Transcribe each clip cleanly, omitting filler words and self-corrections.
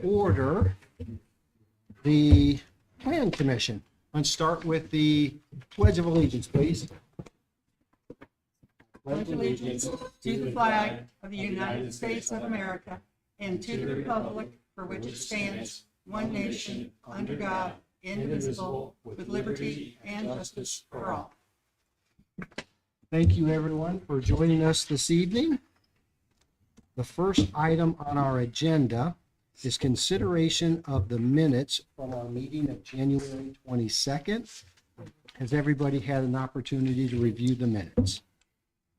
Order the Plan Commission. Let's start with the Pledge of Allegiance, please. Pledge allegiance to the flag of the United States of America and to the republic for which it stands, one nation, under God, indivisible, with liberty and justice for all. Thank you, everyone, for joining us this evening. The first item on our agenda is consideration of the minutes from our meeting of January 22nd. Has everybody had an opportunity to review the minutes?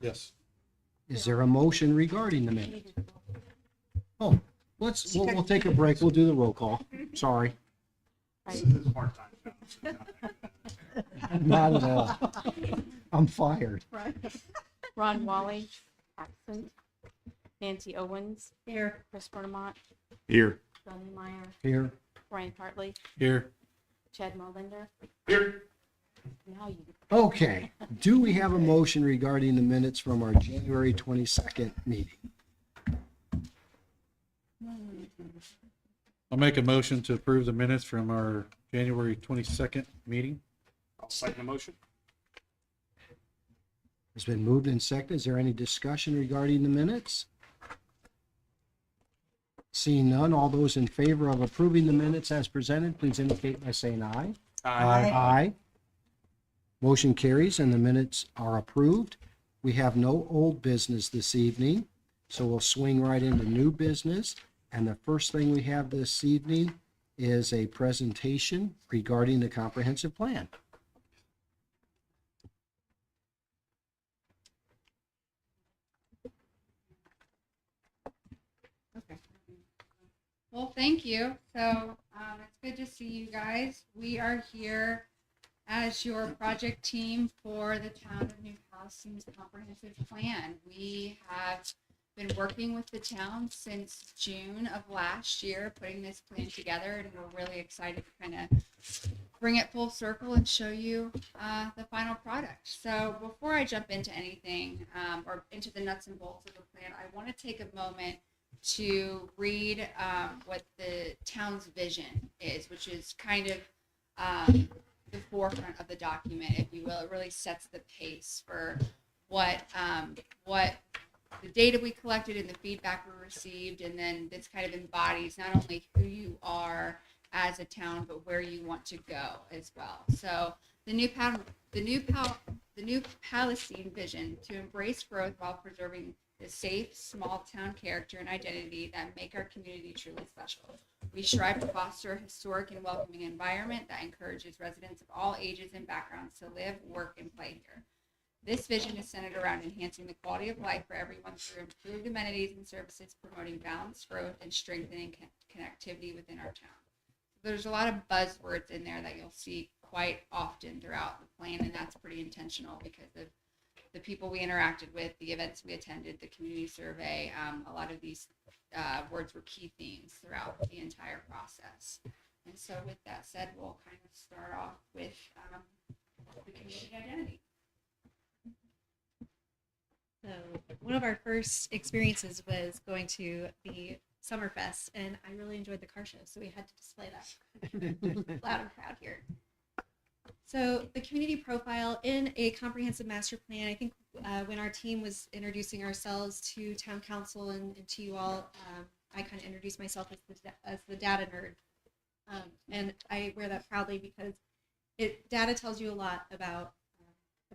Yes. Is there a motion regarding the minutes? Oh, we'll take a break. We'll do the roll call. Sorry. This is a hard time. Not at all. I'm fired. Ron Wally, absent. Nancy Owens. Here. Chris Bernamont. Here. Johnny Meyer. Here. Brian Hartley. Here. Chad Mullinder. Here. Now you. Okay. Do we have a motion regarding the minutes from our January 22nd meeting? I'll make a motion to approve the minutes from our January 22nd meeting. I'll second the motion. It's been moved and seconded. Is there any discussion regarding the minutes? Seeing none, all those in favor of approving the minutes as presented, please indicate by saying aye. Aye. Motion carries and the minutes are approved. We have no old business this evening, so we'll swing right into new business. And the first thing we have this evening is a presentation regarding the comprehensive plan. Okay. Well, thank you. So it's good to see you guys. We are here as your project team for the town of New Palestine's comprehensive plan. We have been working with the town since June of last year, putting this plan together, and we're really excited to kind of bring it full circle and show you the final product. So before I jump into anything or into the nuts and bolts of the plan, I want to take a moment to read what the town's vision is, which is kind of the forefront of the document, if you will. It really sets the pace for what the data we collected and the feedback we received, and then this kind of embodies not only who you are as a town, but where you want to go as well. So the new Palestine vision to embrace growth while preserving the safe, small town character and identity that make our community truly special. We strive to foster a historic and welcoming environment that encourages residents of all ages and backgrounds to live, work, and play here. This vision is centered around enhancing the quality of life for everyone through improved amenities and services, promoting balanced growth and strengthening connectivity within our town. There's a lot of buzzwords in there that you'll see quite often throughout the plan, and that's pretty intentional because of the people we interacted with, the events we attended, the community survey. A lot of these words were key themes throughout the entire process. And so with that said, we'll kind of start off with the community identity. So one of our first experiences was going to the Summerfest, and I really enjoyed the car show, so we had to display that loud and proud here. So the community profile in a comprehensive master plan, I think when our team was introducing ourselves to town council and to you all, I kind of introduced myself as the data nerd. And I wear that proudly because data tells you a lot about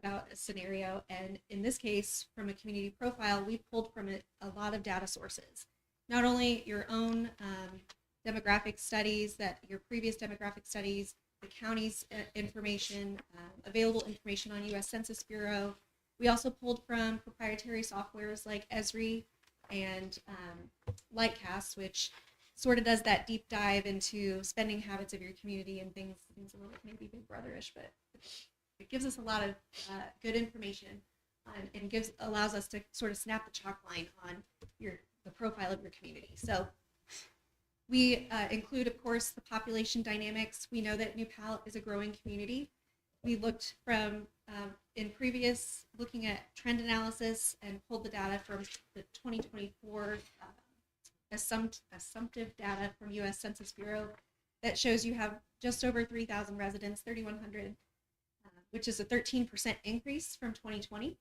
a scenario, and in this case, from a community profile, we pulled from it a lot of data sources. Not only your own demographic studies, your previous demographic studies, the county's information, available information on U.S. Census Bureau. We also pulled from proprietary softwares like Esri and Lightcast, which sort of does that deep dive into spending habits of your community and things a little maybe Big Brother-ish, but it gives us a lot of good information and allows us to sort of snap the chalk line on the profile of your community. So we include, of course, the population dynamics. We know that New Pal is a growing community. We looked from in previous looking at trend analysis and pulled the data from the 2024 assumptive data from U.S. Census Bureau that shows you have just over 3,000 residents, 3,100, which is a 13% increase from 2020.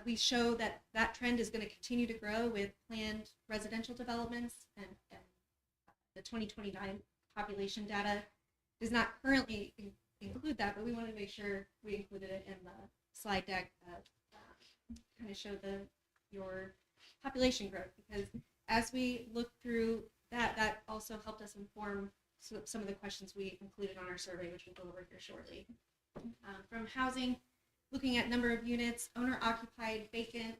We show that that trend is going to continue to grow with planned residential developments, and the 2029 population data does not currently include that, but we want to make sure we included it in the slide deck that kind of show your population growth, because as we look through that also helped us inform some of the questions we included on our survey, which we'll go over here shortly. From housing, looking at number of units, owner occupied, vacant,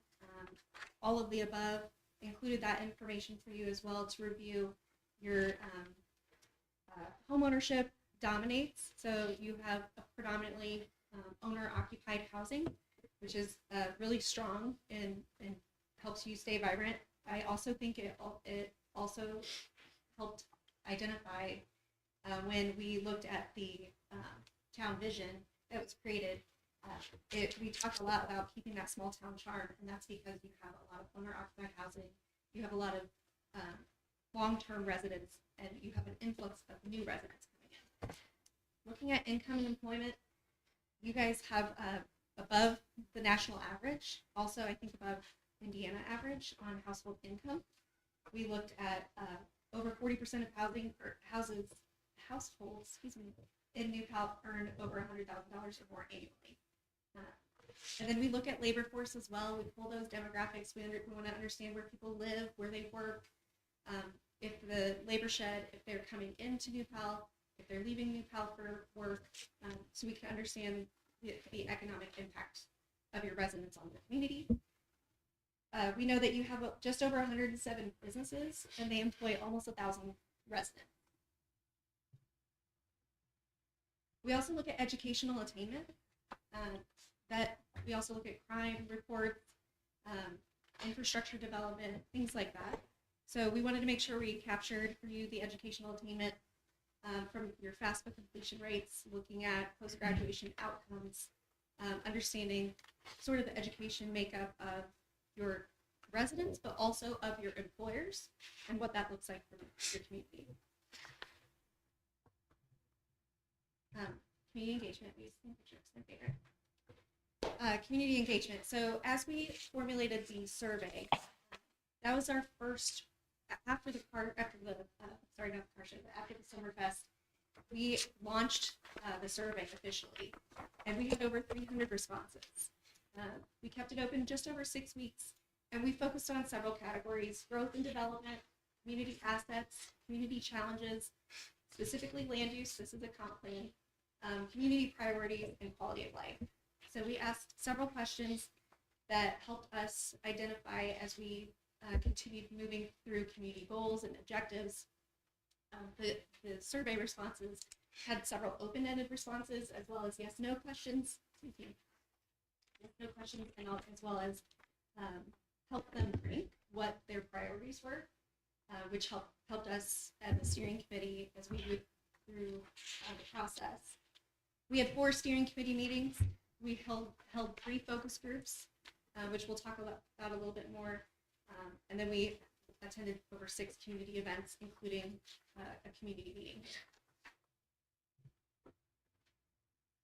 all of the above, included that information for you as well to review. Your home ownership dominates, so you have a predominantly owner occupied housing, which is really strong and helps you stay vibrant. I also think it also helped identify when we looked at the town vision that was created. We talk a lot about keeping that small town charm, and that's because you have a lot of owner occupied housing, you have a lot of long-term residents, and you have an influx of new residents coming in. Looking at income and employment, you guys have above the national average, also I think above Indiana average on household income. We looked at over 40% of households in New Cal earn over $100,000 or more annually. And then we look at labor force as well. We pull those demographics. We want to understand where people live, where they work, if the labor shed, if they're coming into New Cal, if they're leaving New Cal for work, so we can understand the economic impact of your residents on the community. We know that you have just over 107 businesses, and they employ almost 1,000 residents. We also look at educational attainment. That we also look at crime reports, infrastructure development, things like that. So we wanted to make sure we captured for you the educational attainment from your FAFSA completion rates, looking at post-graduation outcomes, understanding sort of the education makeup of your residents, but also of your employers and what that looks like for your community. Community engagement, we see pictures, my favorite. Community engagement. So as we formulated the survey, that was our first, after the Summerfest, we launched the survey officially, and we had over 300 responses. We kept it open just over 6 weeks, and we focused on several categories: growth and development, community assets, community challenges, specifically land use, this is a comp plan, community priorities, and quality of life. So we asked several questions that helped us identify as we continued moving through community goals and objectives. The survey responses had several open-ended responses, as well as yes/no questions. Yes/no questions, and as well as help them rank what their priorities were, which helped us as a steering committee as we moved through the process. We had 4 steering committee meetings. We held 3 focus groups, which we'll talk about a little bit more. And then we attended over 6 community events, including a community meeting.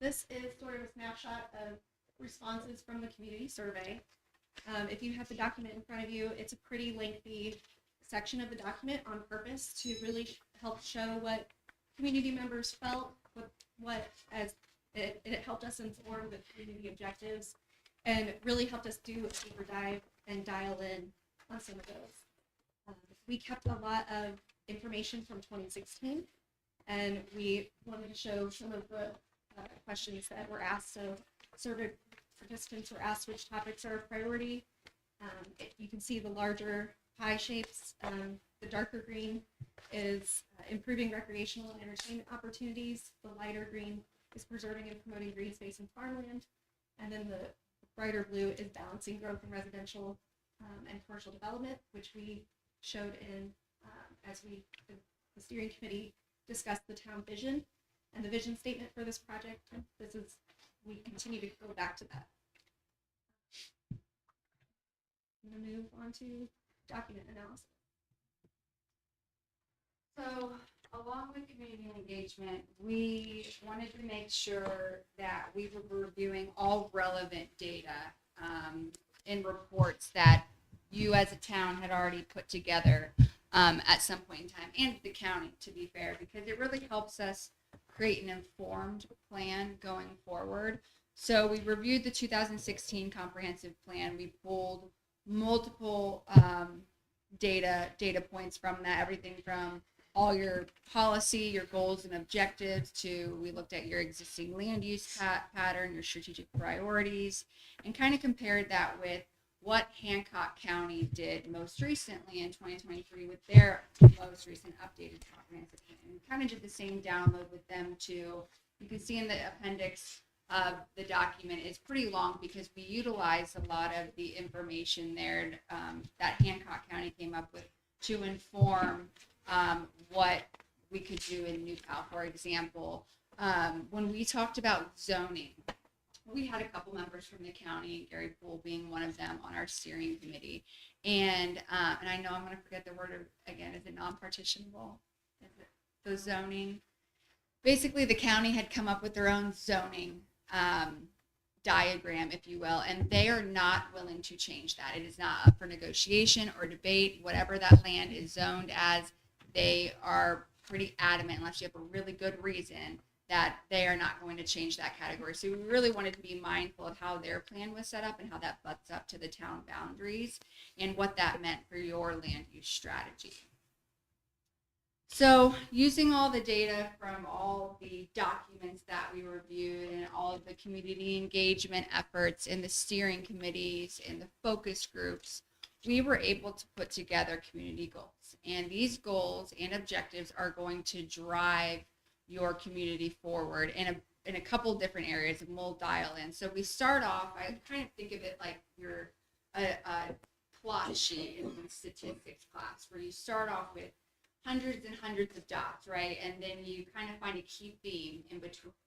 This is sort of a snapshot of responses from the community survey. If you have the document in front of you, it's a pretty lengthy section of the document on purpose to really help show what community members felt, as it helped us inform the community objectives, and really helped us do a deeper dive and dial in on some of those. We kept a lot of information from 2016, and we wanted to show some of the questions that were asked. So survey participants were asked which topics are a priority. You can see the larger pie shapes. The darker green is improving recreational and entertainment opportunities. The lighter green is preserving and promoting green space and farmland. And then the brighter blue is balancing growth in residential and commercial development, which we showed in as the steering committee discussed the town vision and the vision statement for this project. We continue to go back to that. I'm going to move on to document analysis. So, along with community engagement, we wanted to make sure that we were reviewing all relevant data in reports that you as a town had already put together at some point in time, and the county, to be fair, because it really helps us create an informed plan going forward. So we reviewed the 2016 comprehensive plan. We pulled multiple data points from that, everything from all your policy, your goals and objectives, to we looked at your existing land use pattern, your strategic priorities, and kind of compared that with what Hancock County did most recently in 2023 with their most recent updated comprehensive plan. And we kind of did the same download with them too. You can see in the appendix of the document is pretty long because we utilize a lot of the information there that Hancock County came up with to inform what we could do in New Pal. For example, when we talked about zoning, we had a couple members from the county, Gary Poole being one of them, on our steering committee. And I know I'm going to forget the word again. Is it non-partitionable? Is it the zoning? Basically, the county had come up with their own zoning diagram, if you will, and they are not willing to change that. It is not up for negotiation or debate. Whatever that land is zoned as, they are pretty adamant, unless you have a really good reason, that they are not going to change that category. So we really wanted to be mindful of how their plan was set up and how that butts up to the town boundaries and what that meant for your land use strategy. So using all the data from all the documents that we reviewed and all of the community engagement efforts in the steering committees and the focus groups, we were able to put together community goals. And these goals and objectives are going to drive your community forward in a couple different areas, and we'll dial in. So we start off, I kind of think of it like you're a plot sheet in statistics class, where you start off with hundreds and hundreds of dots, right? And then you kind of find a key theme in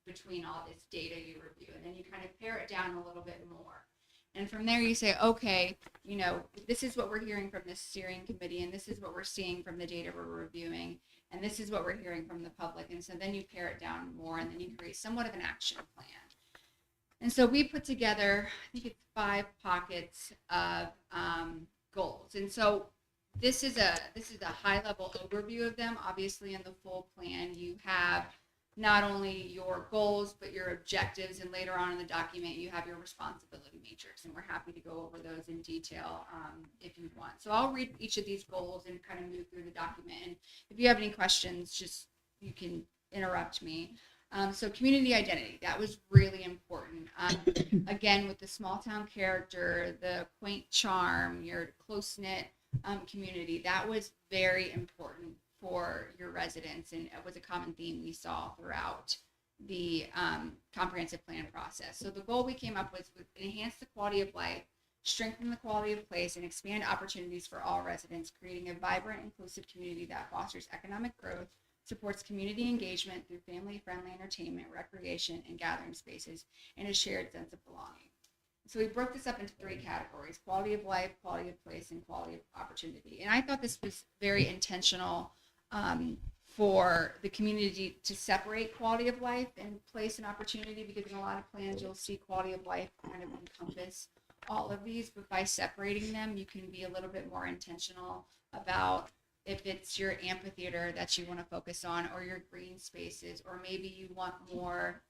between all this data you review, and then you kind of pare it down a little bit more. And from there you say, okay, you know, this is what we're hearing from this steering committee, and this is what we're seeing from the data we're reviewing, and this is what we're hearing from the public. And so then you pare it down more, and then you create somewhat of an action plan. And so we put together, I think it's 5 pockets of goals. And so this is a high level overview of them. Obviously, in the full plan, you have not only your goals, but your objectives. And later on in the document, you have your responsibility matrix. And we're happy to go over those in detail if you want. So I'll read each of these goals and kind of move through the document. And if you have any questions, just you can interrupt me. So community identity, that was really important. Again, with the small town character, the quaint charm, your close-knit community, that was very important for your residents, and it was a common theme we saw throughout the comprehensive plan process. So the goal we came up with was enhance the quality of life, strengthen the quality of place, and expand opportunities for all residents, creating a vibrant, inclusive community that fosters economic growth, supports community engagement through family-friendly entertainment, recreation, and gathering spaces, and a shared sense of belonging. So we broke this up into 3 categories: quality of life, quality of place, and quality of opportunity. And I thought this was very intentional for the community to separate quality of life and place and opportunity, because in a lot of plans you'll see quality of life kind of encompass all of these, but by separating them, you can be a little bit more intentional about if it's your amphitheater that you want to focus on, or your green spaces, or maybe you want more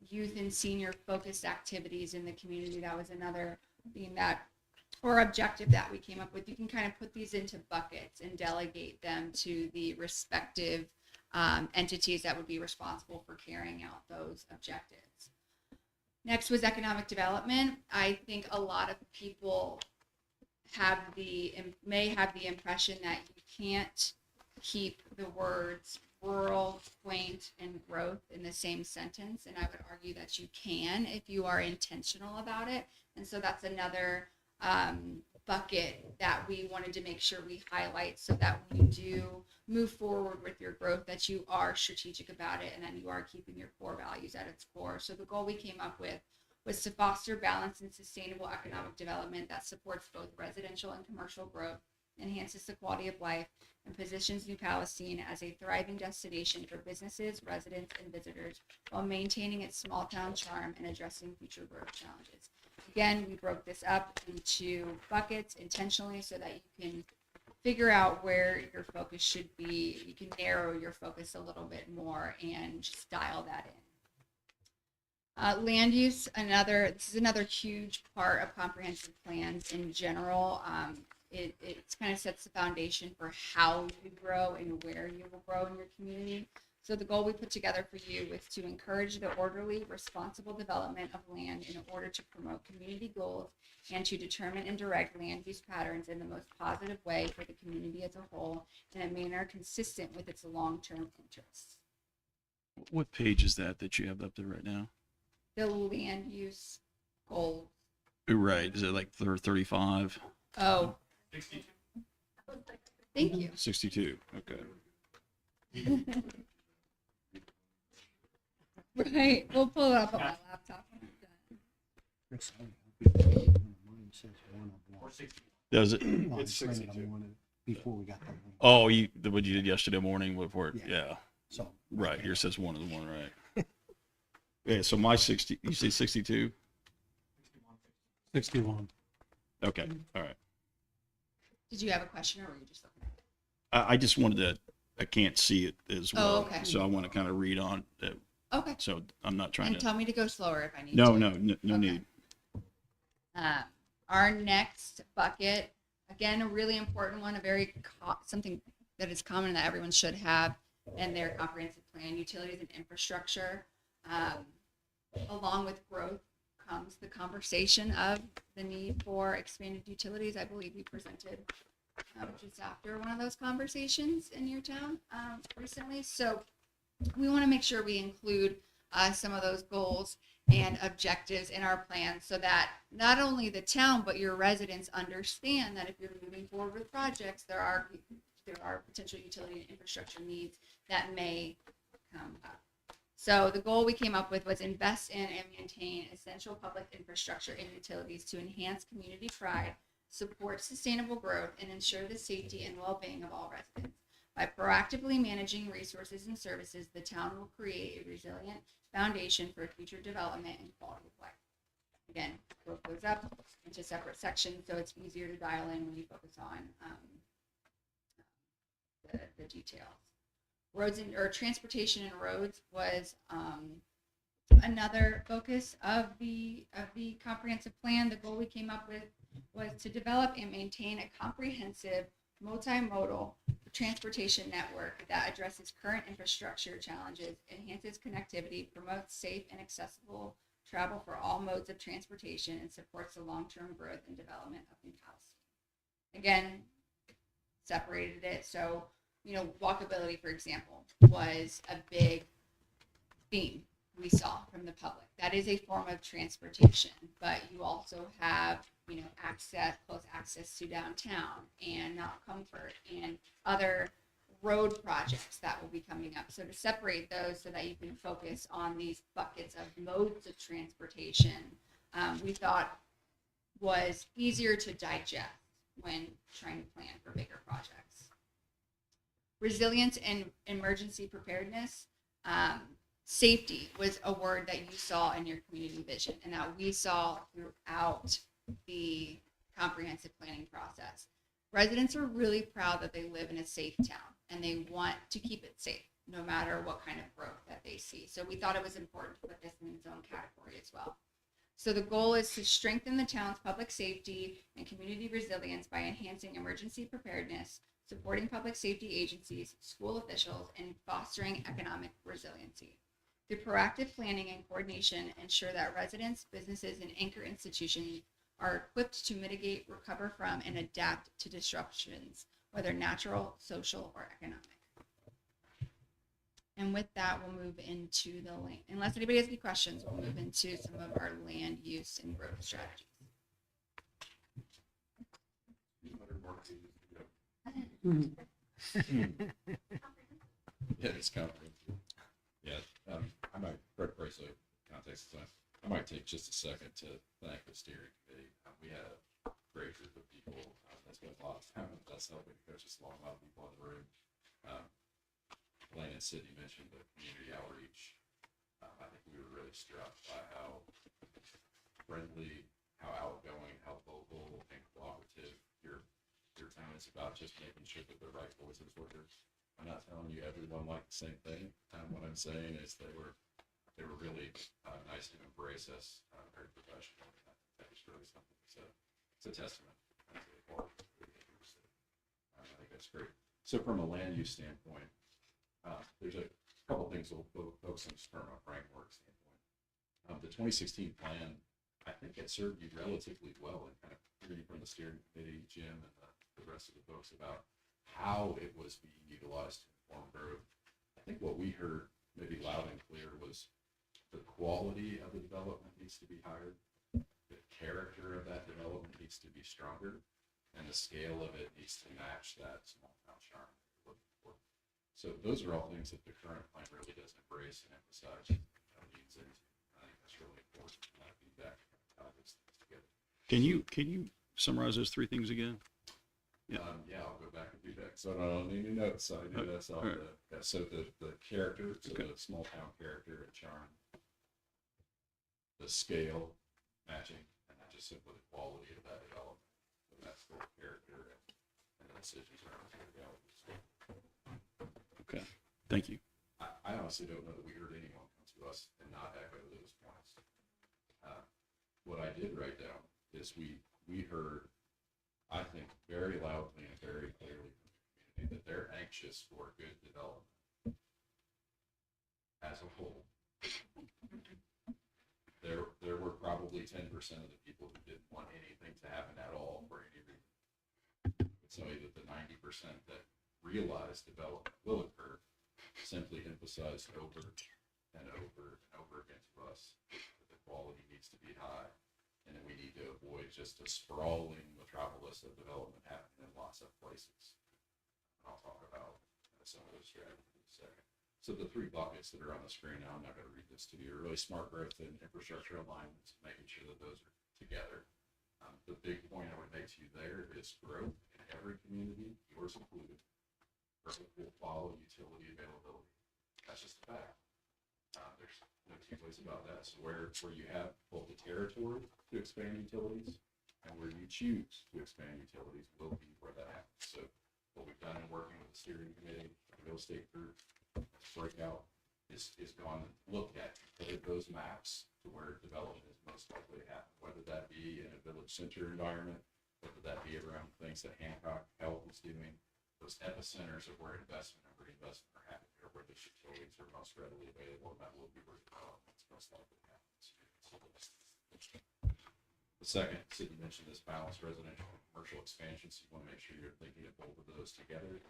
youth and senior focused activities in the community. That was another theme that, or objective that we came up with. You can kind of put these into buckets and delegate them to the respective entities that would be responsible for carrying out those objectives. Next was economic development. I think a lot of people may have the impression that you can't keep the words rural, quaint, and growth in the same sentence, and I would argue that you can if you are intentional about it. And so that's another bucket that we wanted to make sure we highlight, so that when you do move forward with your growth, that you are strategic about it and that you are keeping your core values at its core. So the goal we came up with was to foster balanced and sustainable economic development that supports both residential and commercial growth, enhances the quality of life, and positions New Palestine as a thriving destination for businesses, residents, and visitors while maintaining its small town charm and addressing future growth challenges. Again, we broke this up into buckets intentionally so that you can figure out where your focus should be. You can narrow your focus a little bit more and just dial that in. Land use, this is another huge part of comprehensive plans in general. It kind of sets the foundation for how you grow and where you will grow in your community. So the goal we put together for you was to encourage the orderly, responsible development of land in order to promote community goals and to determine and direct land use patterns in the most positive way for the community as a whole in a manner consistent with its long-term interests. What page is that you have up there right now? The land use goals. Right. Is it like 35? Oh. Thank you. 62. Okay. Right. We'll pull it up on my laptop when I'm done. Mine says 101. Does it? No, I printed them one before we got the link. Oh, what you did yesterday morning before? Yeah. Yeah. So, Right. Here says 1 is 1, right? Yeah. So my 60, you say 62? 61. Okay. All right. Did you have a question or were you just looking at it? I just wanted to, I can't see it as well. Oh, okay. So I want to kind of read on it. Okay. So I'm not trying And to. tell me to go slower if I need No, to. no Okay. need. Our next bucket, again, a really important one, something that is common that everyone should have in their comprehensive plan, utilities and infrastructure. Along with growth comes the conversation of the need for expanded utilities. I believe we presented just after one of those conversations in your town recently. So we want to make sure we include some of those goals and objectives in our plan so that not only the town but your residents understand that if you're moving forward with projects, there are potential utility and infrastructure needs that may come up. So the goal we came up with was invest in and maintain essential public infrastructure and utilities to enhance community pride, support sustainable growth, and ensure the safety and well-being of all residents. By proactively managing resources and services, the town will create a resilient foundation for future development and quality of life. Again, broke those up into separate sections so it's easier to dial in when you focus on the details. Roads or transportation and roads was another focus of the comprehensive plan. The goal we came up with was to develop and maintain a comprehensive multimodal transportation network that addresses current infrastructure challenges, enhances connectivity, promotes safe and accessible travel for all modes of transportation, and supports the long-term growth and development of New Palestine. Again, separated it. So, walkability, for example, was a big theme we saw from the public. That is a form of transportation, but you also have, close access to downtown and not comfort and other road projects that will be coming up. So to separate those so that you can focus on these buckets of modes of transportation, we thought was easier to digest when trying to plan for bigger projects. Resilience and emergency preparedness. Safety was a word that you saw in your community vision and that we saw throughout the comprehensive planning process. Residents are really proud that they live in a safe town and they want to keep it safe no matter what kind of growth that they see. So we thought it was important to put this in its own category as well. So the goal is to strengthen the town's public safety and community resilience by enhancing emergency preparedness, supporting public safety agencies, school officials, and fostering economic resiliency. Through proactive planning and coordination, ensure that residents, businesses, and anchor institutions are equipped to mitigate, recover from, and adapt to disruptions, whether natural, social, or economic. And with that, we'll move into the land. Unless anybody has any questions, we'll move into some of our land use and growth strategies. Yeah, it's comprehensive. Yeah, I might, Brett Bracelet, context, I might take just a second to thank the steering committee. We had a great group of people that spent a lot of time with that stuff because just a lot of people in the room. Lane and Sydney mentioned the community outreach. I think we were really struck by how friendly, how outgoing, how vocal and cooperative your town is about just making sure that the right voices were heard. I'm not telling you everyone liked the same thing. What I'm saying is they were really nice to embrace us, very professional. I think that was really something. So it's a testament to the quality of the university. I think that's great. So from a land use standpoint, there's a couple things we'll focus on just from a framework standpoint. The 2016 plan, I think it served you relatively well, and kind of hearing from the steering committee, Jim, and the rest of the folks about how it was being utilized to inform growth. I think what we heard maybe loud and clear was the quality of the development needs to be higher, the character of that development needs to be stronger, and the scale of it needs to match that small town charm that you're looking for. So those are all things that the current plan really does embrace and emphasize and leans into. I think that's really important to have feedback to tie those things together. Can you summarize those three things again? Yeah. I'll go back and do that. So I don't need any notes. So I do that. So, so the character, so the small town character and charm, the scale matching, and then just simply the quality of that development. And that's the character and the decisions around the reality. Okay. Thank you. I honestly don't know that we heard anyone come to us and not echo those points. What I did write down is we heard, I think, very loudly and very clearly from the community that they're anxious for good development as a whole. There were probably 10% of the people who didn't want anything to happen at all for any reason. I would tell you that the 90% that realized development will occur simply emphasized over and over and over again to us that the quality needs to be high, and that we need to avoid just a sprawling metropolis of development happening in lots of places. And I'll talk about some of those strategies in a second. So the three buckets that are on the screen now, I'm not going to read this to you, are really smart growth and infrastructure alignment, making sure that those are together. The big point I would make to you there is growth in every community, yours included. Growth will follow utility availability. That's just a fact. There's no two ways about that. So where you have both the territory to expand utilities and where you choose to expand utilities will be where that happens. So what we've done in working with the steering committee, the real estate group, breakout is gone and looked at those maps to where development is most likely to happen, whether that be in a village center environment, whether that be around things that Hancock Health is doing, those epicenters of where investment and reinvestment are happening, or where the utilities are most readily available, and that will be where development is most likely to happen. The second, Sydney mentioned this balanced residential and commercial expansion, so you want to make sure you're thinking of both of those together.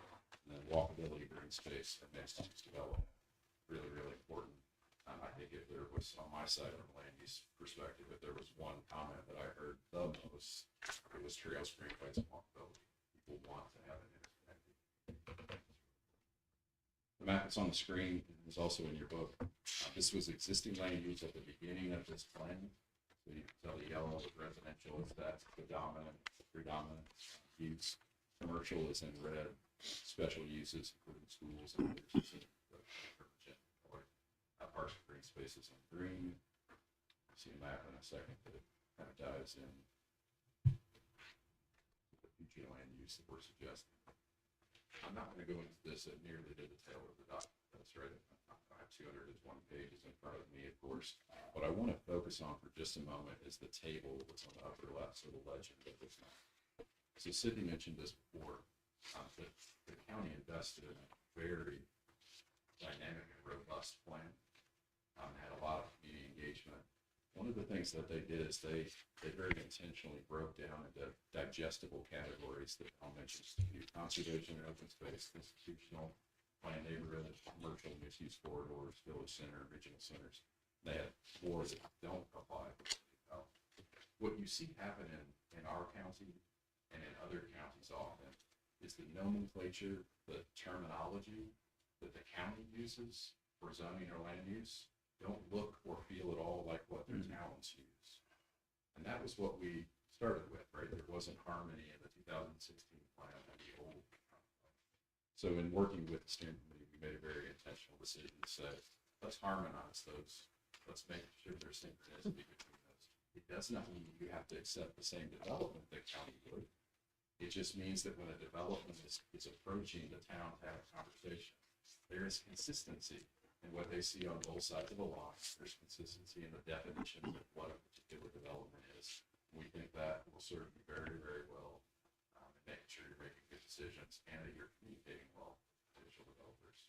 And then walkability, green space, and mixed use development. Really, really important. I think if there was, on my side from a land use perspective, if there was one comment that I heard the most, it was trails, greenways, and walkability. People want to have an interconnected. The map that's on the screen is also in your book. This was existing land use at the beginning of this plan. So you can tell the yellow with residential is that's the predominant use. Commercial is in red. Special uses, including schools and parks and green spaces in green. You'll see a map in a second that kind of dives in the future land use that we're suggesting. I'm not going to go into this at nearly the detail of the document. That's right. I have 201 pages in front of me, of course. What I want to focus on for just a moment is the table that's on the upper left, so the legend of this map. So Sydney mentioned this before. The county invested in a very dynamic and robust plan. Had a lot of community engagement. One of the things that they did is they very intentionally broke down into digestible categories that I'll mention to you: conservation and open space, institutional, planned neighborhood, commercial, mixed-use corridors, village center, regional centers. They had 4 that don't apply. What you see happen in our county and in other counties often is the nomenclature, the terminology that the county uses for zoning or land use don't look or feel at all like what their towns use. And that was what we started with, right? There wasn't harmony in the 2016 plan and the old. So in working with the steering committee, we made a very intentional decision to say, let's harmonize those. Let's make sure there's synchronicity between those. It does not mean you have to accept the same development that county would. It just means that when a development is approaching the town to have a conversation, there is consistency in what they see on both sides of the line. There's consistency in the definition of what a particular development is. We think that will serve you very, very well in making sure you're making good decisions and that you're communicating well with potential developers.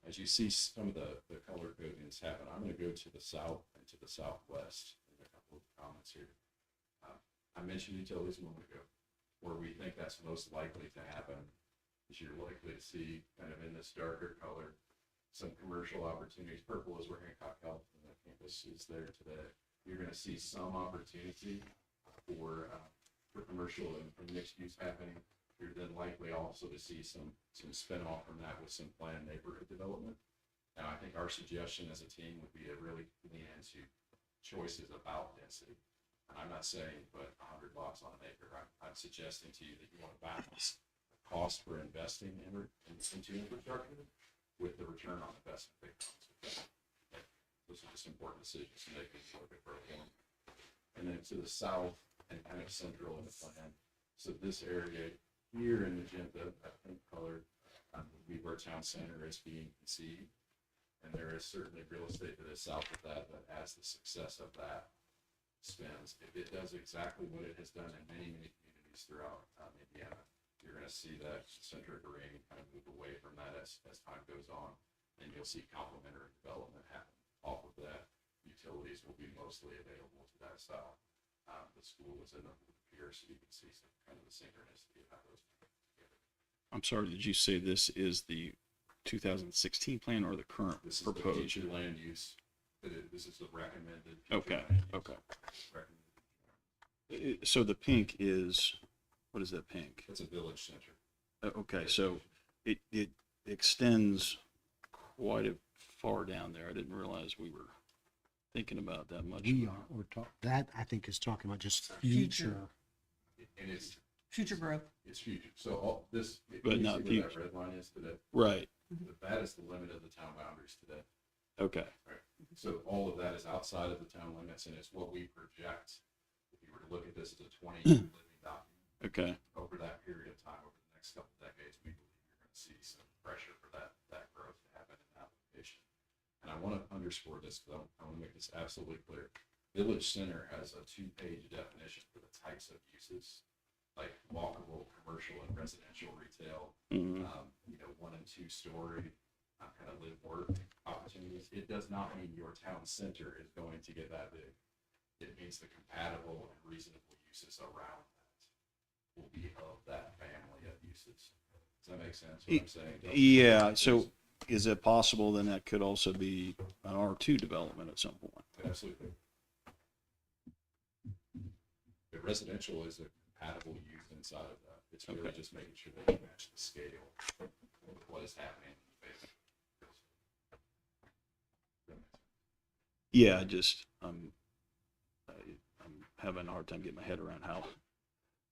As you see some of the color codings happen, I'm going to go to the south and to the southwest in a couple of comments here. I mentioned utilities a moment ago, where we think that's most likely to happen is you're likely to see kind of in this darker color some commercial opportunities. Purple is where Hancock Health and the campus is there today. You're going to see some opportunity for commercial and mixed use happening. You're then likely also to see some spin-off from that with some planned neighborhood development. Now, I think our suggestion as a team would be to really lean into choices about density. And I'm not saying put 100 lots on an acre. I'm suggesting to you that you want to balance the cost for investing into infrastructure with the return on investment that comes with that. Those are just important decisions to make as you look at Berkeley. And then to the south and kind of central in the plan. So this area here in magenta, I think colored, would be where town center is being conceived. And there is certainly real estate that is south of that as the success of that spends. If it does exactly what it has done in many, many communities throughout Indiana, you're going to see that centric array kind of move away from that as time goes on. And you'll see complementary development happen off of that. Utilities will be mostly available to that style. The school is in the pier, so you can see some kind of the synchronicity of how those come together. I'm sorry, did you say this is the 2016 plan or the current This is proposed? the future land use. This is the recommended. future Okay, land use. okay. Recommended. So the pink is, what is that pink? It's a village center. Okay, so it extends quite a far down there. I didn't realize we were thinking about that much. We are, that I think is talking about just future. And it's Future growth. future. So all this, But you not see where that future. red line is today? Right, That is the limit of the town boundaries today. okay, So all of that is outside of the town limits, and it's what we project. If you were to look at this as a 20-year living document, okay. over that period of time, over the next couple of decades, we believe you're going to see some pressure for that growth to happen in that location. And I want to underscore this because I want to make this absolutely clear. Village Center has a 2-page definition for the types of uses, like walkable, commercial, and residential retail. Mhm. 1 and 2 story kind of live work opportunities. It does not mean your town center is going to get that big. It means the compatible and reasonable uses around that will be of that family of uses. Does that make sense? What I'm saying? Yeah, so is it possible then that could also be an R2 development at some point? Absolutely. The residential is a compatible use inside of that. It's really Okay. just making sure that you match the scale of what is happening in the space. Yeah, I'm having a hard time getting my head around how,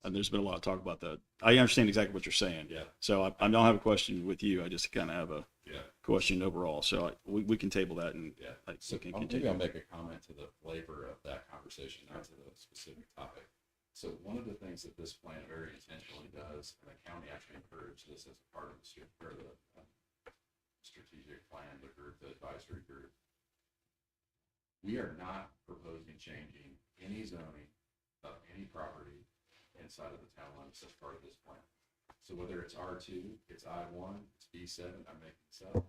and there's been a lot of talk about that. I understand exactly what you're saying. Yeah. So I don't have a question with you. I just kind of have a Yeah. question overall. So we can table that and Yeah. I So can maybe continue. I'll make a comment to the flavor of that conversation, not to the specific topic. So one of the things that this plan very intentionally does, and the county actually encouraged this as a part of the strategic plan, the group, the advisory group. We are not proposing changing any zoning of any property inside of the town limits as part of this plan. So whether it's R2, it's I1, it's B7, I'm making this up.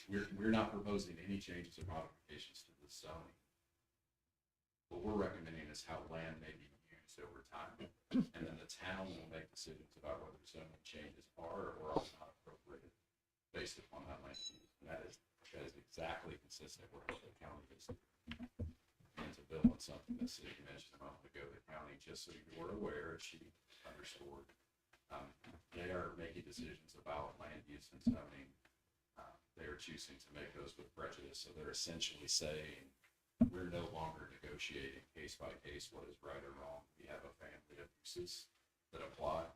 We're not proposing any changes or modifications to the zoning. What we're recommending is how land may be used over time. And then the town will make decisions about whether zoning changes are or are not appropriate based upon that land use. And that is exactly consistent with what the county is doing. And to build on something that City mentioned a moment ago, the county, just so you're aware, she underscored, they are making decisions about land use and zoning. They are choosing to make those with prejudice. So they're essentially saying we're no longer negotiating case by case what is right or wrong. We have a family of uses that apply.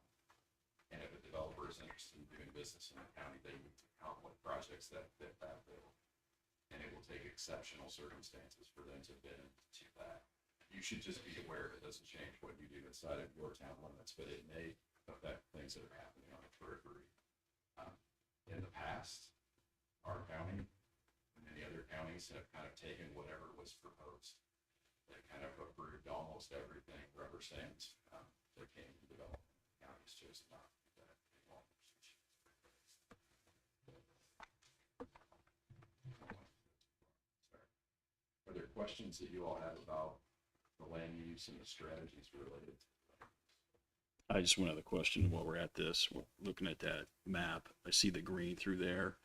And if a developer is interested in doing business in the county, they need to come with projects that fit that bill. And it will take exceptional circumstances for them to bid into that. You should just be aware it doesn't change what you do inside of your town limits, but it may affect things that are happening on the periphery. In the past, our county and many other counties have kind of taken whatever was proposed. They kind of approved almost everything rubber stamps that came to development. Counties chose not to do that any longer. Are there questions that you all have about the land use and the strategies related to that? I just one other question while we're at this. We're looking at that map. I see the green through there.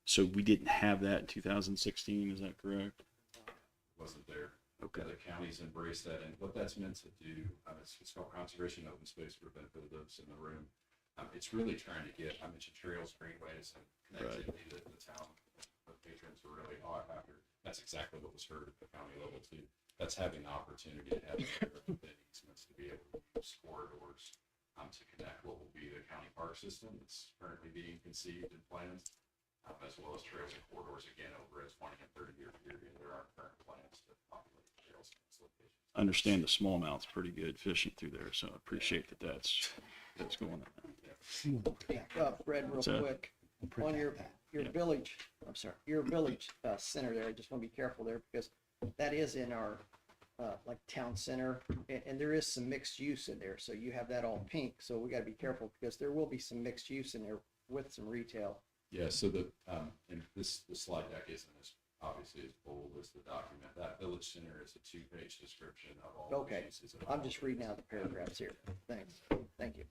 So we didn't have that in 2016, is that correct? Wasn't there? Okay. The counties embrace that, and what that's meant to do, it's called conservation open space for the benefit of those in the room. It's really trying to get, I mentioned trails, greenways, and connectivity that the town, the patrons are really hot after. That's exactly what was heard at the county level too. That's having the opportunity to have easements to be able to use corridors to connect what will be the county park system that's currently being conceived and planned, as well as trails and corridors again over a 20 and 30-year period. There are current plans to populate trails in this location. I understand the smallmouth's pretty good fishing through there, so I appreciate that's going on. Back up, Fred, real So- quick. On your village, I'm sorry, your village center there, I just want to be careful there because that is in our like town center, and there is some mixed use in there. So you have that all pink. So we got to be careful because there will be some mixed use in there with some retail. Yeah, so the slide deck isn't as obviously as bold as the document. That village center is a 2-page description of all the Okay, uses. I'm just reading out the paragraphs here. Thanks. Thank you.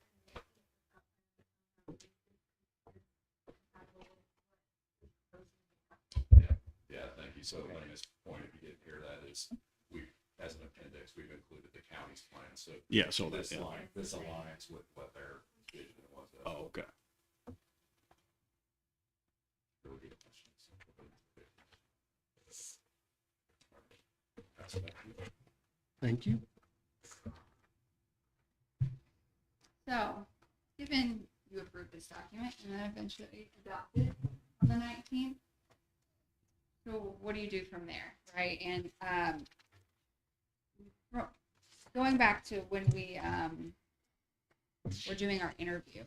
Yeah, thank you. So Lena's point, if you didn't hear that, is we, as an appendix, we've included the county's plan. So Yeah, so this that's, yeah. line, this aligns with what their vision was. Oh, okay. Really good questions. Pass it back to you. Thank you. So, given you approved this document and then eventually adopted on the 19th, so what do you do from there, right? And going back to when we were doing our interview,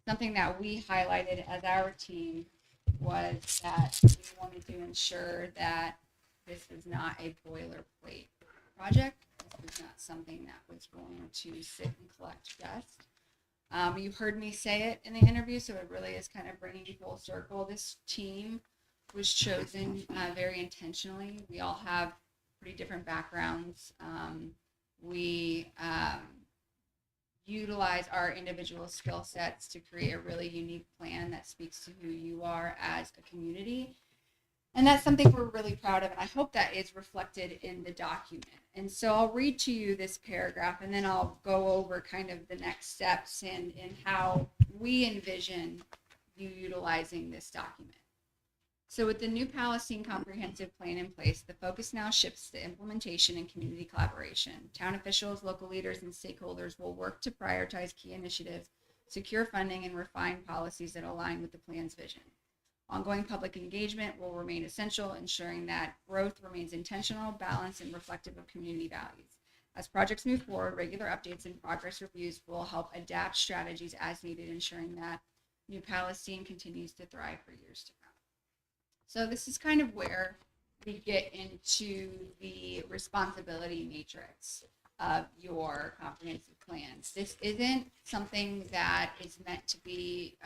something that we highlighted as our team was that we wanted to ensure that this was not a boilerplate project. This was not something that was going to sit and collect dust. You've heard me say it in the interview, so it really is kind of bringing full circle. This team was chosen very intentionally. We all have pretty different backgrounds. We utilize our individual skill sets to create a really unique plan that speaks to who you are as a community. And that's something we're really proud of, and I hope that is reflected in the document. And so I'll read to you this paragraph, and then I'll go over kind of the next steps and how we envision you utilizing this document. So with the new Palestine Comprehensive Plan in place, the focus now shifts to implementation and community collaboration. Town officials, local leaders, and stakeholders will work to prioritize key initiatives, secure funding, and refine policies that align with the plan's vision. Ongoing public engagement will remain essential, ensuring that growth remains intentional, balanced, and reflective of community values. As projects move forward, regular updates and progress reviews will help adapt strategies as needed, ensuring that New Palestine continues to thrive for years to come. So this is kind of where we get into the responsibility matrix of your comprehensive plans. This isn't something that is meant to be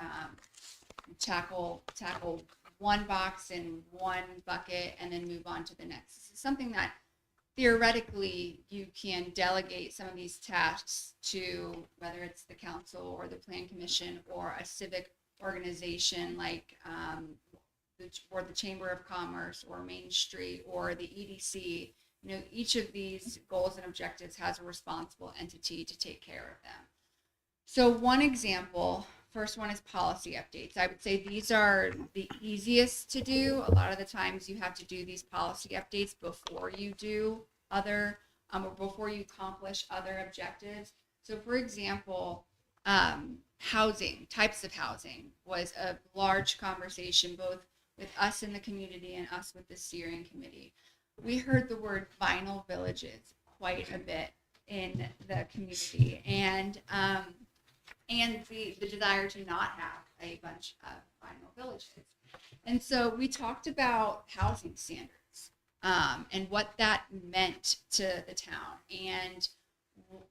tackle one box in one bucket and then move on to the next. This is something that theoretically you can delegate some of these tasks to, whether it's the council or the plan commission or a civic organization like or the Chamber of Commerce or Main Street or the EDC. You know, each of these goals and objectives has a responsible entity to take care of them. So one example first one is policy updates. I would say these are the easiest to do. A lot of the times you have to do these policy updates before you do other, or before you accomplish other objectives. So for example, housing, types of housing was a large conversation, both with us in the community and us with the steering committee. We heard the word vinyl villages quite a bit in the community, and the desire to not have a bunch of vinyl villages. And so we talked about housing standards, and what that meant to the town, and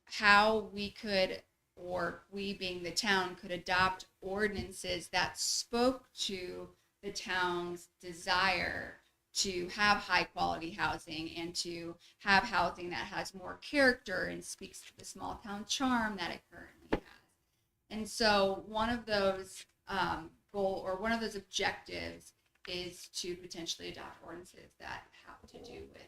how we could, or we being the town, could adopt ordinances that spoke to the town's desire to have high quality housing and to have housing that has more character and speaks to the small town charm that it currently has. And so one of those one of those objectives is to potentially adopt ordinances that have to do with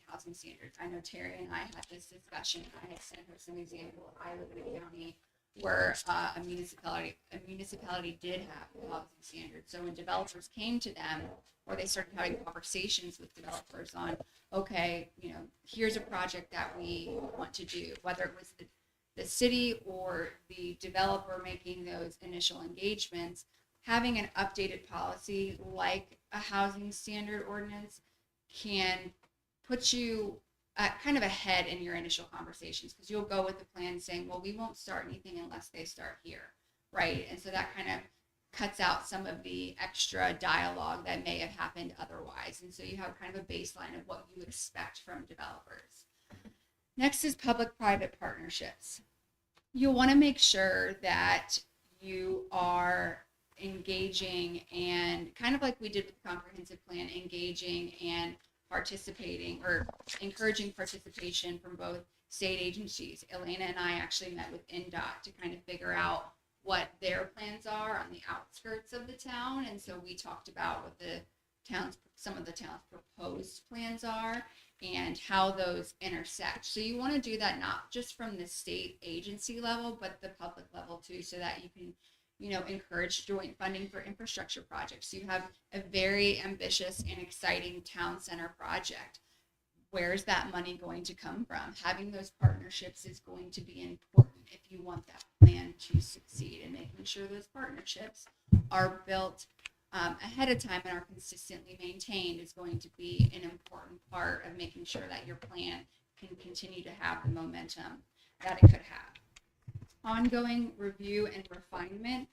housing standards. I know Terry and I had this discussion. I had sent her some examples. I live in a county where a municipality did have housing standards. So when developers came to them, or they started having conversations with developers on, okay, here's a project that we want to do, whether it was the city or the developer making those initial engagements, having an updated policy like a housing standard ordinance can put you kind of ahead in your initial conversations, because you'll go with the plan saying, well, we won't start anything unless they start here, right? And so that kind of cuts out some of the extra dialogue that may have happened otherwise. And so you have kind of a baseline of what you expect from developers. Next is public-private partnerships. You'll want to make sure that you are engaging, and kind of like we did with the comprehensive plan, engaging and participating, or encouraging participation from both state agencies. Elena and I actually met with NDOT to kind of figure out what their plans are on the outskirts of the town. And so we talked about what some of the town's proposed plans are and how those intersect. So you want to do that not just from the state agency level, but the public level too, so that you can encourage joint funding for infrastructure projects. You have a very ambitious and exciting town center project. Where's that money going to come from? Having those partnerships is going to be important if you want that plan to succeed, and making sure those partnerships are built ahead of time and are consistently maintained is going to be an important part of making sure that your plan can continue to have the momentum that it could have. Ongoing review and refinement,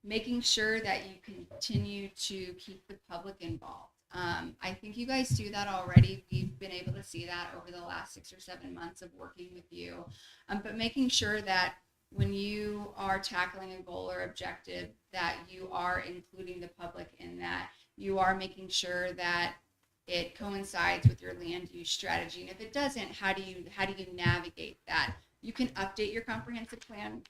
making sure that you continue to keep the public involved. I think you guys do that already. We've been able to see that over the last 6 or 7 months of working with you, but making sure that when you are tackling a goal or objective, that you are including the public in that. You are making sure that it coincides with your land use strategy, and if it doesn't, how do you navigate that? You can update your comprehensive plan.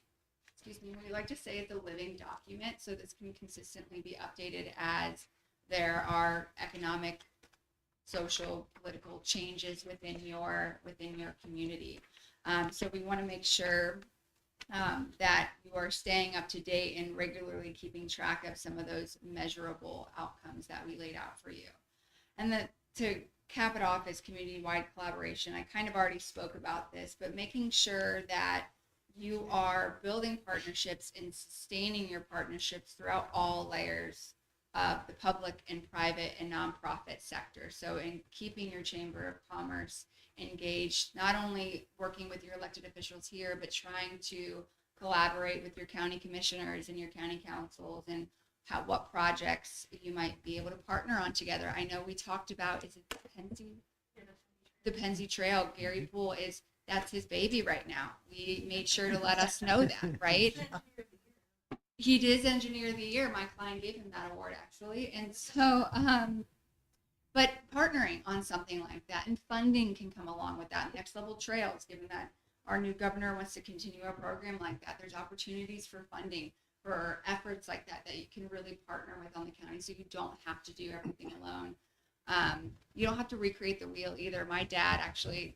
We like to say it's a living document, so this can consistently be updated as there are economic, social, political changes within your community. So we want to make sure that you are staying up to date and regularly keeping track of some of those measurable outcomes that we laid out for you. And to cap it off is community-wide collaboration. I kind of already spoke about this, but making sure that you are building partnerships and sustaining your partnerships throughout all layers of the public and private and nonprofit sector. So in keeping your Chamber of Commerce engaged, not only working with your elected officials here, but trying to collaborate with your county commissioners and your county councils, and what projects you might be able to partner on together. I know we talked about, is it the Penzi Trail? Gary Poole that's his baby right now. We made sure to let us know that, right? He is Engineer of the Year. My client gave him that award, actually. And so, but partnering on something like that, and funding can come along with that. Next Level Trails, given that our new governor wants to continue a program like that, there's opportunities for funding for efforts like that you can really partner with on the county, so you don't have to do everything alone. You don't have to recreate the wheel either. My dad actually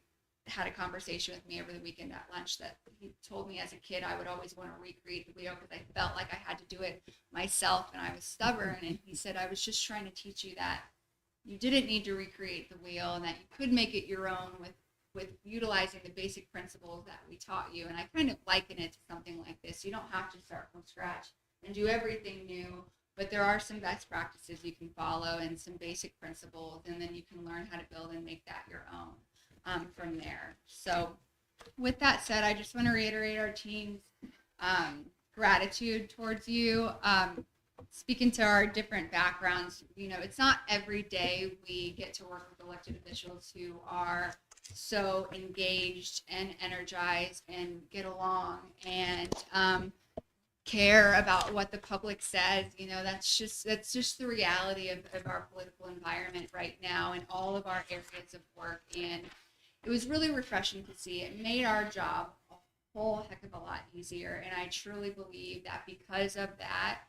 had a conversation with me over the weekend at lunch that he told me as a kid I would always want to recreate the wheel because I felt like I had to do it myself and I was stubborn. And he said, I was just trying to teach you that you didn't need to recreate the wheel and that you could make it your own with utilizing the basic principles that we taught you. And I kind of liken it to something like this. You don't have to start from scratch and do everything new, but there are some best practices you can follow and some basic principles, and then you can learn how to build and make that your own from there. So with that said, I just want to reiterate our team's gratitude towards you. Speaking to our different backgrounds, it's not every day we get to work with elected officials who are so engaged and energized and get along and care about what the public says. That's just the reality of our political environment right now in all of our areas of work. And it was really refreshing to see. It made our job a whole heck of a lot easier. And I truly believe that because of that,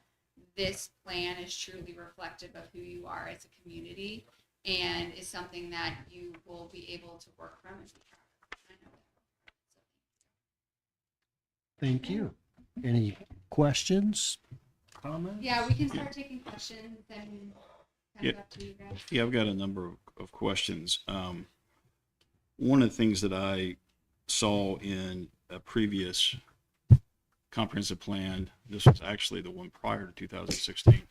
this plan is truly reflective of who you are as a community and is something that you will be able to work from and be proud of. I know that. So Thank you. Any questions, comments? yeah, we can start taking questions and kind of up to you guys. Yeah, I've got a number of questions. One of the things that I saw in a previous comprehensive plan, this was actually the one prior to 2016,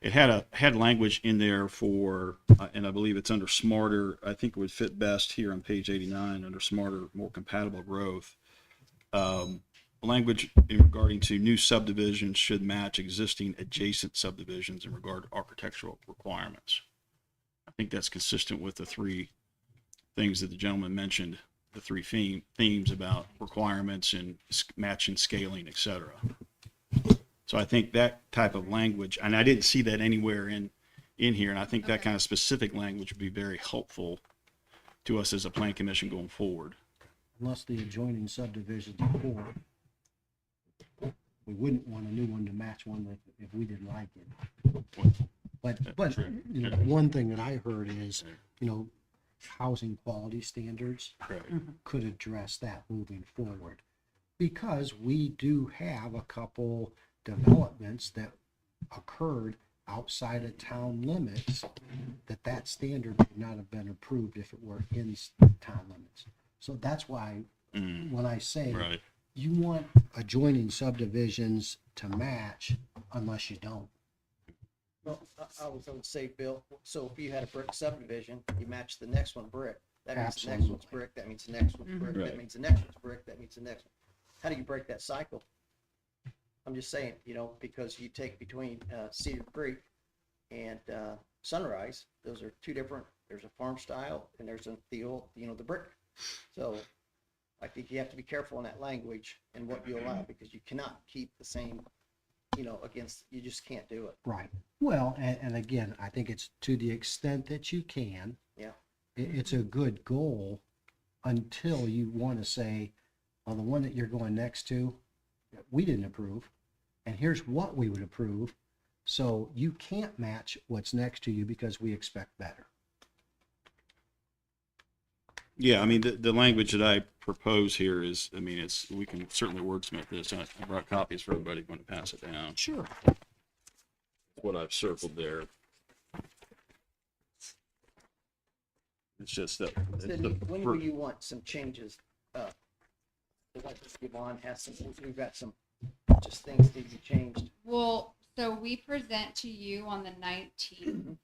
it had language in there for, and I believe it's under smarter, I think it would fit best here on page 89 under smarter, more compatible growth. Language regarding to new subdivisions should match existing adjacent subdivisions in regard to architectural requirements. I think that's consistent with the three things that the gentleman mentioned, the three themes about requirements and matching, scaling, etc. So I think that type of language, and I didn't see that anywhere in here, and I think that kind of specific language would be very helpful to us as a plan commission going forward. Unless the adjoining subdivisions are poor, we wouldn't want a new one to match one that if we didn't like it. But one thing that I heard is, housing quality standards Right. could address that moving forward. Because we do have a couple developments that occurred outside of town limits that standard would not have been approved if it were in town limits. So that's why when I say Right. you want adjoining subdivisions to match unless you don't. Well, I was going to say, Bill, so if you had a brick subdivision, you match the next one brick. That means the next one's Absolutely. brick, that means the next one's brick, Right. that means the next one's brick, that means the next one. How do you break that cycle? I'm just saying, because you take between Cedar Creek and Sunrise, those are two different, there's a farm style and there's the old, the brick. So I think you have to be careful in that language and what you allow, because you cannot keep the same, you just can't do it. Right. Well, and again, I think it's to the extent that you can. Yeah. It's a good goal until you want to say, well, the one that you're going next to, we didn't approve, and here's what we would approve. So you can't match what's next to you because we expect better. Yeah, I mean, the language that I propose here is, we can certainly wordsmith this. I brought copies for everybody when to pass it down. Sure. What I've circled there. It's just that. it's Sydney, the when fir- will you want some changes? Like Yvonne has some, we've got some, just things need to be changed. Well, so we present to you on the 19th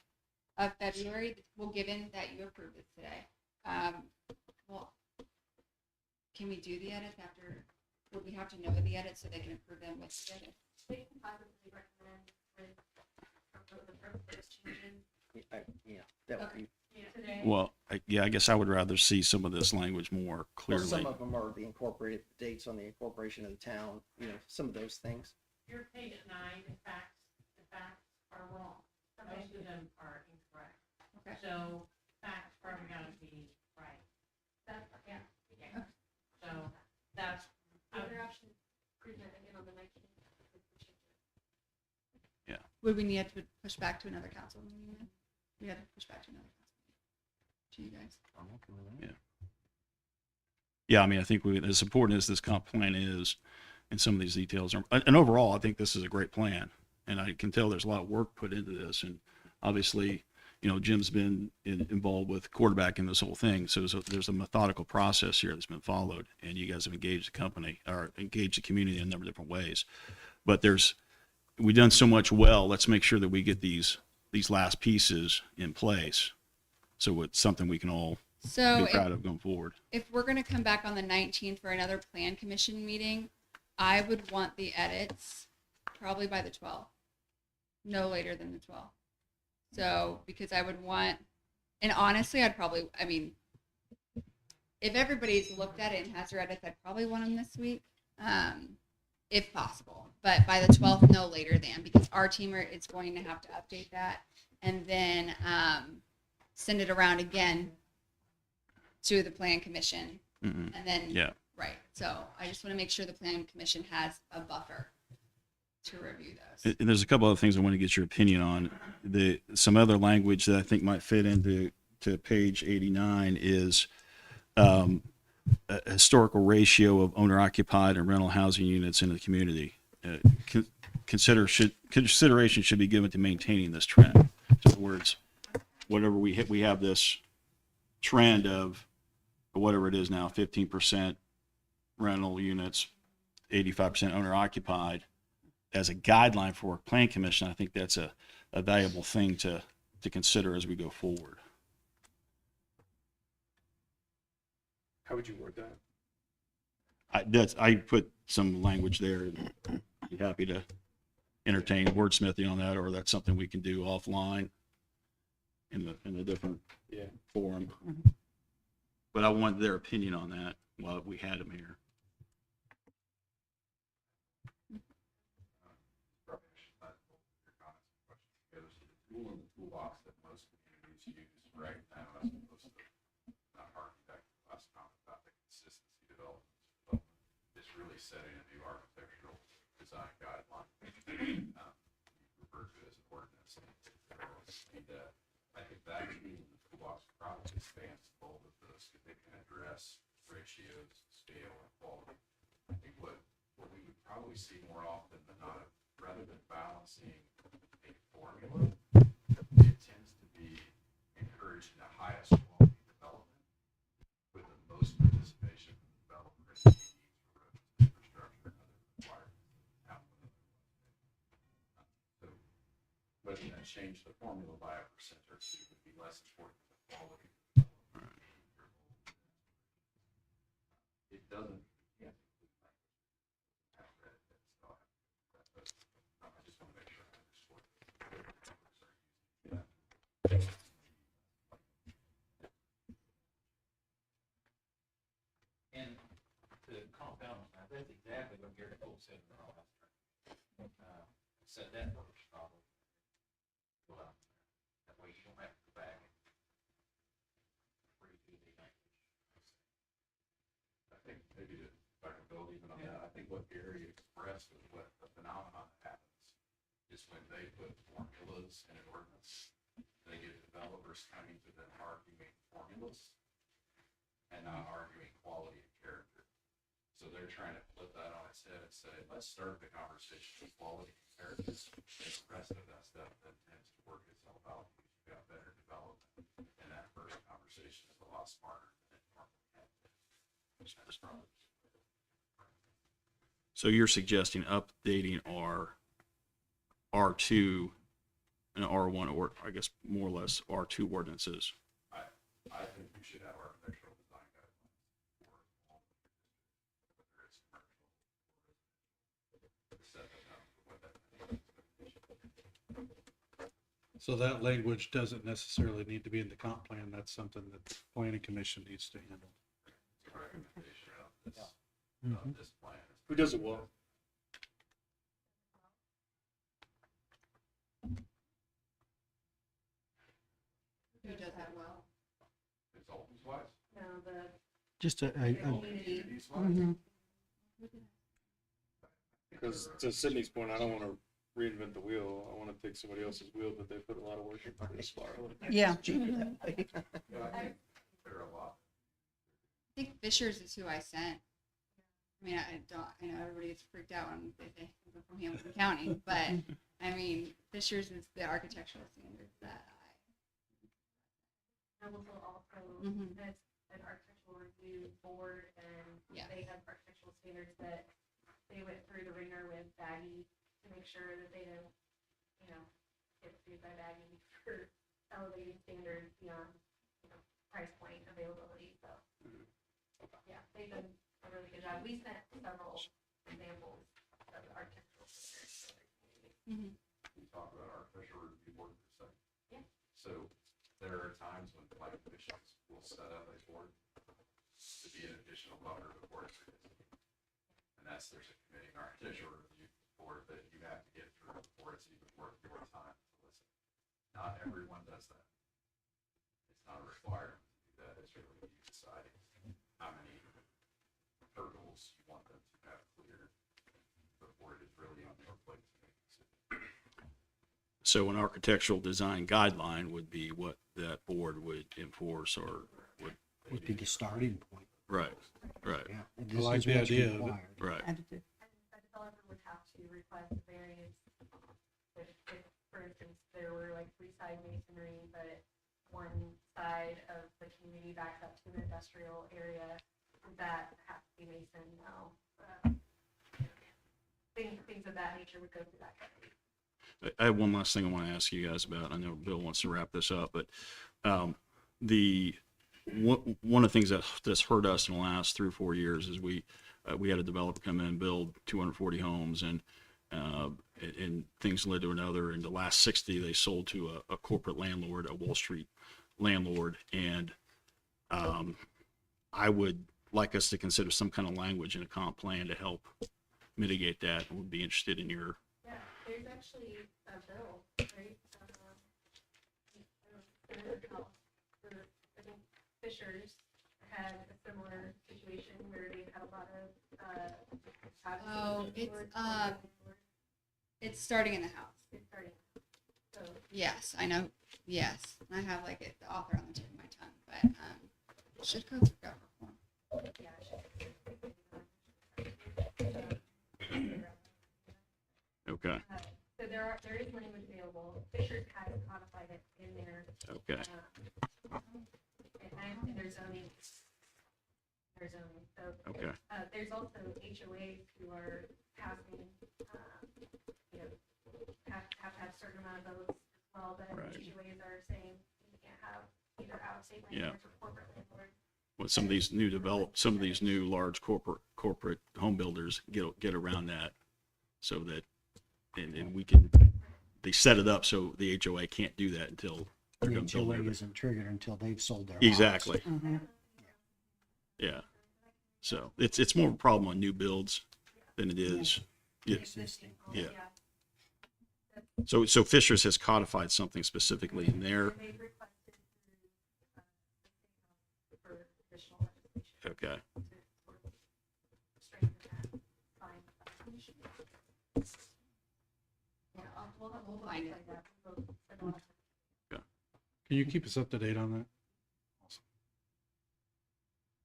of February. Well, given that you approved it today. Well, can we do the edits after? Would we have to know the edits so they can approve them with the edits? We can possibly recommend those changes. Yeah, that would be, Well, I guess I would rather see some of this language more well, clearly. some of them are the incorporated dates on the incorporation of the town, some of those things. Your page 9, the facts are wrong. Most of them are incorrect. Okay. So facts probably gotta be right. That's, yeah. So that's, Other option, presenting it on the 19th. Would we need to push back to another council meeting then? We had to push back to another council meeting. To you guys. Yeah. Yeah, I mean, I think as important as this comp plan is, and some of these details are, and overall, I think this is a great plan. And I can tell there's a lot of work put into this. And obviously, Jim's been involved with quarterbacking this whole thing. So there's a methodical process here that's been followed, and you guys have engaged the company or engaged the community in a number of different ways. But we've done so much well. Let's make sure that we get these last pieces in place. So it's something we can all So be proud of going forward. if we're going to come back on the 19th for another plan commission meeting, I would want the edits probably by the 12th, no later than the 12th. So, because I would want, and honestly, if everybody's looked at it and has their edits, I'd probably want them this week, if possible. But by the 12th, no later than, because our team is going to have to update that and then send it around again to the plan commission. Mhm. And then, Yeah. right. So I just want to make sure the plan commission has a buffer to review those. And there's a couple other things I want to get your opinion on. Some other language that I think might fit into page 89 is a historical ratio of owner-occupied and rental housing units in the community. Consideration should be given to maintaining this trend. In other words, whatever we have this trend of whatever it is now, 15% rental units, 85% owner-occupied. As a guideline for a plan commission, I think that's a valuable thing to consider as we go forward. How would you word that? I put some language there, and be happy to entertain wordsmithing on that, or that's something we can do offline in a different forum. But I want their opinion on that while we had them here. Tool in the toolbox that most communities use right now, as opposed to not architect last comment about the consistency development, is really setting a new architectural design guideline. You refer to it as an ordinance. I think that tool in the toolbox probably spans both of those, because they can address ratios, scale, and quality. I think what we would probably see more often than not, rather than balancing a formula, it tends to be encouraging the highest quality development with the most participation from the developer and the needs for roads, infrastructure, and other requirements. So letting that change the formula by 1% or 2 would be less important than the quality of the development. It doesn't. I just want to make sure I underscore. And to compound on that, that's exactly what Gary Cole said in our last training. Said that first, probably. Well, that way you don't have to go back and redo the language. I think maybe if I can build even on that, I think what Gary expressed is what the phenomenon that happens is when they put formulas in an ordinance, they get developers coming to them arguing formulas and not arguing quality and character. So they're trying to flip that on its head and say, let's start the conversation with quality and character. And the rest of that stuff then tends to work itself out because you've got better development. And that first conversation is a lot smarter than it normally has been. That's probably. So you're suggesting updating our R2 and R1, or I guess more or less R2 ordinances. I think we should have architectural design guidelines for all of the whether it's commercial or set that up for what that means. So that language doesn't necessarily need to be in the comp plan. That's something that the planning commission needs to handle. It's a recommendation of this, Mhm. this plan. Who does it well? Who does that well? Consultants wise, No, the Just communities wise. Mhm. Because to Sydney's point, I don't want to reinvent the wheel. I want to take somebody else's wheel that they put a lot of work into this far. Yeah. Cheaper that way. But I think there are a lot. think Fishers is who I sent. I mean, I know everybody gets freaked out when they think I'm from Hamilton County, but I mean, Fishers is the architectural standards that Council also Mhm. has an architectural review board, and Yeah. they have architectural standards that they went through the ringer with Baggy to make sure that they don't, get sued by Baggy for elevating standards beyond, price point availability, so. Yeah, they've done a really good job. We sent several examples of the architectural standards to the community. We talked about our official review board for a second. Yeah. So there are times when planning commissions will set up a board to be an additional buffer before it's released. And there's a committee, an architectural review board that you have to get through before it's even worth your time to listen. Not everyone does that. It's not a requirement to do that. It's really you deciding how many hurdles you want them to have cleared before it is really on your plate to make a decision. So an architectural design guideline would be what that board would enforce or Would be the starting point. right. Yeah. And I this like is the what's idea of it. required. Right. And a developer would have to request a variance if, for instance, there were like 3-side masonry, but one side of the community backs up to an industrial area, that has to be mason now. Things of that nature would go through that committee. I have one last thing I want to ask you guys about. I know Bill wants to wrap this up, but one of the things that's hurt us in the last 3 or 4 years is we had a developer come in and build 240 homes, and things led to another. In the last 60, they sold to a corporate landlord, a Wall Street landlord, and I would like us to consider some kind of language in a comp plan to help mitigate that. I would be interested in your. Yeah, there's actually a bill, right? I think Fishers had a similar situation where they had a lot of, it's starting in the house. it's starting. So, Yes, I know. Yes, I have like the author on the tip of my tongue, but should go through government reform. yeah, Okay. so there is language available. Fishers has codified it in there. Okay. And there's zoning. So Okay. there's also HOAs who are passing, have to have a certain amount of votes as well, but Right. HOAs are saying you can't have either out-of-state Yeah. landlords or corporate landlords. What some of these new large corporate home builders get around that, so that and they set it up so the HOA can't do that until they're The done building HOA it. isn't triggered until they've sold their house. Exactly. Mm-hmm. Yeah. So it's more of a problem on new builds than it is. Yeah. Existing. Yeah. So Fishers has codified something specifically in there. And they've requested for additional legislation Okay. to sort of strengthen that, find. Yeah, we'll find it. Can you keep us up to date on that? Awesome.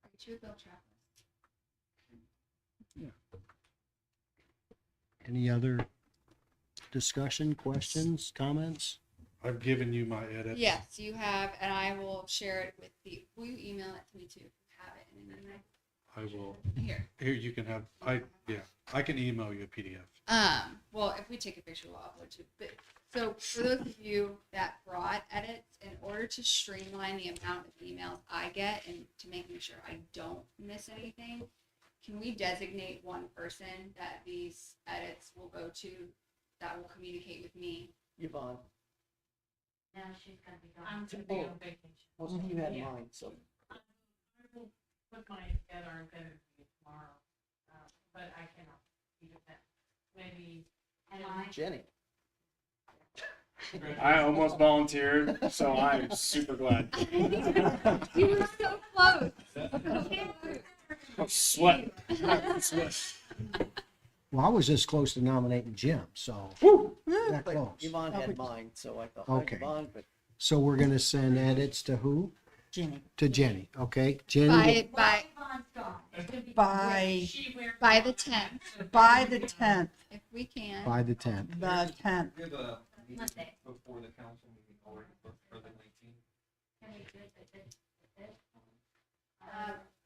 Are you Bill Travis? Any other discussion, questions, comments? I've given you my edit. Yes, you have, and I will share it with will you email it to me too? If you have it in an email. I will. Here. You can have. I can email you a PDF. Well, if we take a picture, we'll upload to. But so for those of you that brought edits, in order to streamline the amount of emails I get and to making sure I don't miss anything, can we designate one person that these edits will go to, that will communicate with me? Yvonne, Now she's gonna be gone. I'm gonna be on vacation. most of you had Yeah. mine, so I will put mine together and send it to you tomorrow, but I cannot be with that. Maybe. And I. Jenny. I almost volunteered, so I'm super glad. You were so close. I'm sweating. Well, I was this close to nominating Jim, so that But close. Yvonne had mine, so I thought, Okay. Yvonne, but So we're gonna send edits to who? Jenny. To Jenny, okay? Jenny, By Dawn's gone. It's gonna be By- great. She wears By the 10th, By the 10th, if we can. By the 10th. the 10th. We have a meeting Monday. before the council meeting already booked for the 19th. Can we do it the fifth?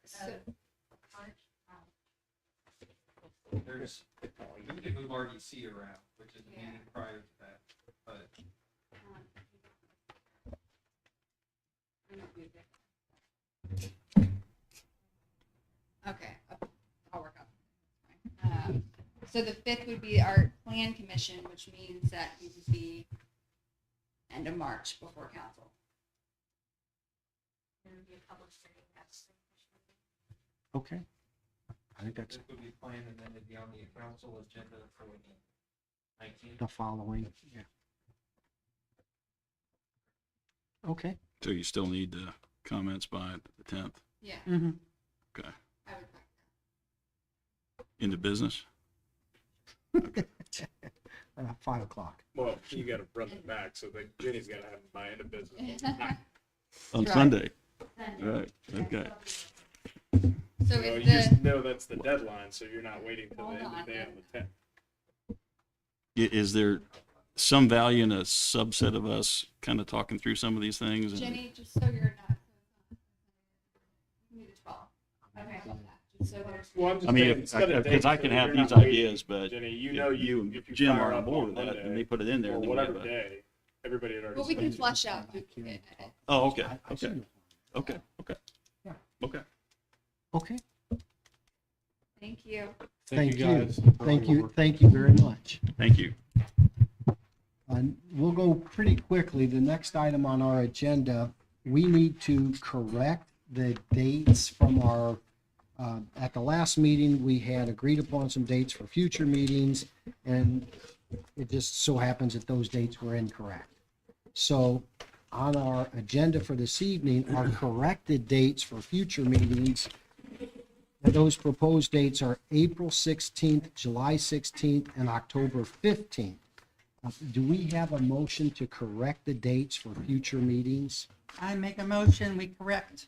So, March? There's, we can move RDC around, which is the meeting prior to that, but okay, I'll work on it. So the 5th would be our plan commission, which means that it would be end of March before council. There would be a public hearing. That's Okay. I think that's this would be planned and then it'd be on the council agenda for the 19th. the following, yeah. Okay. So you still need the comments by the 10th Yeah, Mm-hmm. okay. I would like Into business? 5 o'clock. Well, you gotta run it back, so like Jenny's gotta have them by end of business. that. On Right. Sunday? Sunday. Right, okay. So Well, if you just the, know that's the deadline, so you're not waiting till the end of the day on the 10th. Is there some value in a subset of us kind of talking through some of these things? and- Jenny, just so you're not, we need a 12. Okay. Just so there's. Well, I'm just I mean, saying, instead of because I dates, can so have you're these not waiting, ideas, but Jenny, you if know, you if you and Jim fire are on up board with that, Monday and they put it in there. or then we whatever have a- day, everybody had already. Well, we can scheduled. flush out. Oh, okay, I see okay, your okay, okay. Yeah. Okay. Okay. Thank you. Thank you. guys for all Thank your you. work. Thank you very much. Thank you. And we'll go pretty quickly. The next item on our agenda, we need to correct the dates from our, at the last meeting, we had agreed upon some dates for future meetings, and it just so happens that those dates were incorrect. So on our agenda for this evening are corrected dates for future meetings. And those proposed dates are April 16th, July 16th, and October 15th. Do we have a motion to correct the dates for future meetings? I make a motion, we correct,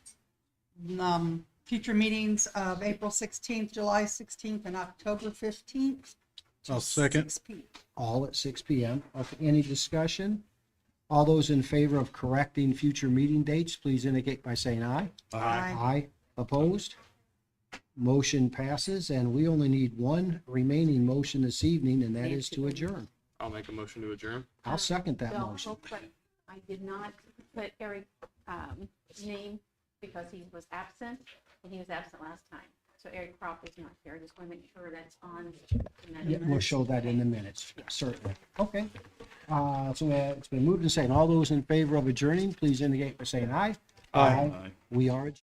future meetings of April 16th, July 16th, and October 15th. I'll second. 6 p.m. All at 6 p.m. Okay, any discussion? All those in favor of correcting future meeting dates, please indicate by saying aye. Aye. Aye. Opposed? Motion passes, and we only need one remaining motion this evening, and that is to adjourn. I'll make a motion to adjourn. I'll second that Bill, motion. real quick, I did not put Eric's name because he was absent, and he was absent last time. So Eric Croft is not here. I just want to make sure that's on. the minutes. Yeah, we'll show that in the minutes, certainly. Okay. So it's been moved and seconded. All those in favor of adjourning, please indicate by saying aye. Aye. Aye. We are adjourned.